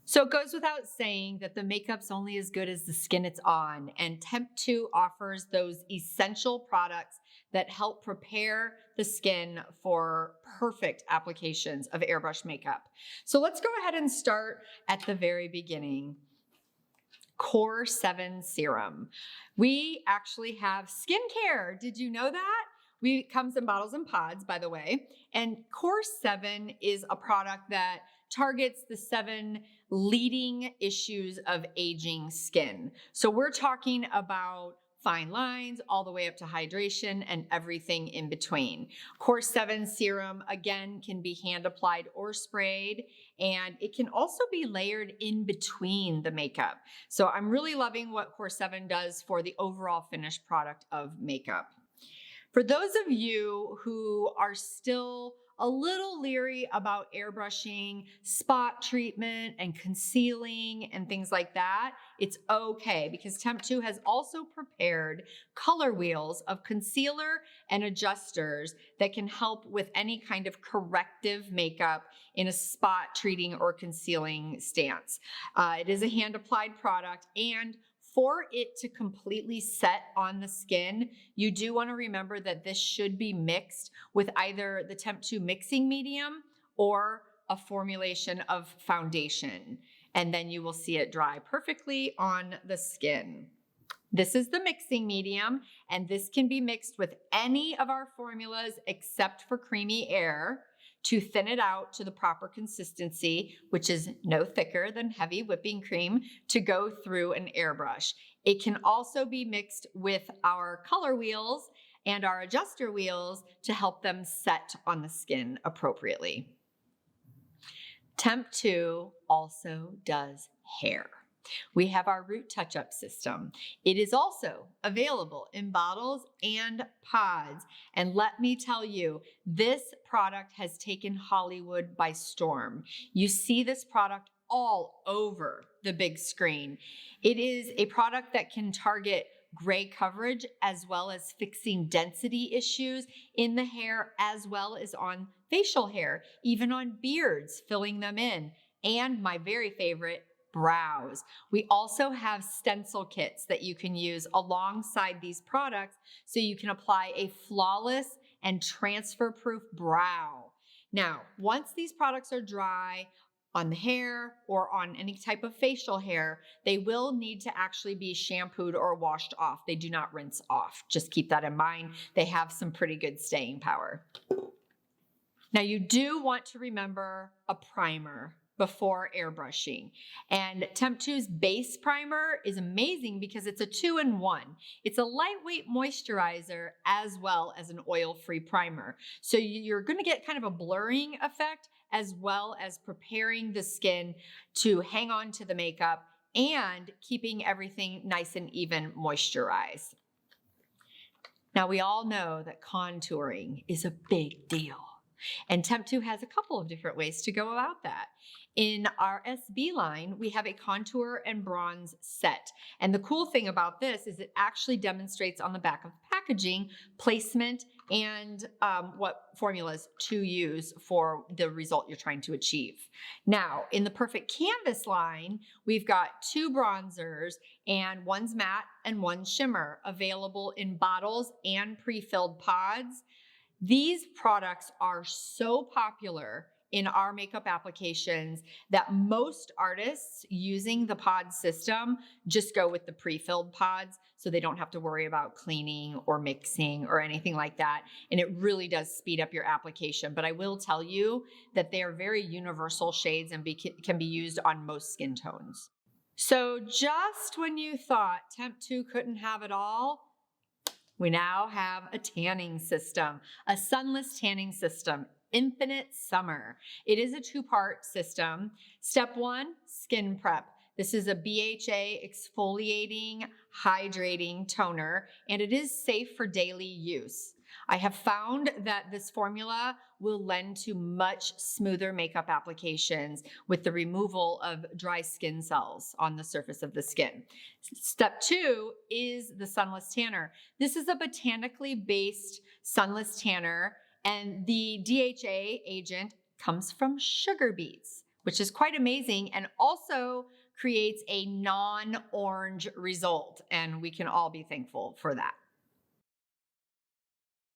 So it goes without saying that the makeup's only as good as the skin it's on, and TEMPTU offers those essential products that help prepare the skin for perfect applications of airbrush makeup. So let's go ahead and start at the very beginning. Core 7 Serum. We actually have skincare. Did you know that? It comes in bottles and pods, by the way. And Core 7 is a product that targets the 7 leading issues of aging skin. So we're talking about fine lines all the way up to hydration and everything in between. Core 7 Serum, again, can be hand applied or sprayed, and it can also be layered in between the makeup. So I'm really loving what Core 7 does for the overall finished product of makeup. For those of you who are still a little leery about airbrushing, spot treatment, and concealing and things like that, it's okay because TEMPTU has also prepared color wheels of concealer and adjusters that can help with any kind of corrective makeup in a spot treating or concealing stance. It is a hand applied product, and for it to completely set on the skin, you do want to remember that this should be mixed with either the TEMPTU mixing medium or a formulation of foundation. And then you will see it dry perfectly on the skin. This is the mixing medium, and this can be mixed with any of our formulas except for Creamy Air to thin it out to the proper consistency, which is no thicker than heavy whipping cream, to go through an airbrush. It can also be mixed with our color wheels and our adjuster wheels to help them set on the skin appropriately. TEMPTU also does hair. We have our root touch-up system. It is also available in bottles and pods. And let me tell you, this product has taken Hollywood by storm. You see this product all over the big screen. It is a product that can target gray coverage as well as fixing density issues in the hair as well as on facial hair, even on beards, filling them in. And my very favorite, brows. We also have stencil kits that you can use alongside these products so you can apply a flawless and transfer-proof brow. Now, once these products are dry on the hair or on any type of facial hair, they will need to actually be shampooed or washed off. They do not rinse off. Just keep that in mind. They have some pretty good staying power. Now, you do want to remember a primer before airbrushing. And TEMPTU's base primer is amazing because it's a 2-in-1. It's a lightweight moisturizer as well as an oil-free primer. So you're gonna get kind of a blurring effect as well as preparing the skin to hang on to the makeup and keeping everything nice and even moisturized. Now, we all know that contouring is a big deal. And TEMPTU has a couple of different ways to go about that. In our SB line, we have a contour and bronze set. And the cool thing about this is it actually demonstrates on the back of the packaging placement and what formulas to use for the result you're trying to achieve. Now, in the Perfect Canvas line, we've got 2 bronzers, and one's matte and one's shimmer, available in bottles and pre-filled pods. These products are so popular in our makeup applications that most artists using the pod system just go with the pre-filled pods so they don't have to worry about cleaning or mixing or anything like that. And it really does speed up your application. But I will tell you that they are very universal shades and can be used on most skin tones. So just when you thought TEMPTU couldn't have it all, we now have a tanning system, a sunless tanning system, Infinite Summer. It is a 2-part system. Step 1, skin prep. This is a BHA exfoliating, hydrating toner, and it is safe for daily use. I have found that this formula will lend to much smoother makeup applications with the removal of dry skin cells on the surface of the skin. Step 2 is the sunless tanner. This is a botanically based sunless tanner, and the DHA agent comes from sugar beets, which is quite amazing and also creates a non-orange result. And we can all be thankful for that.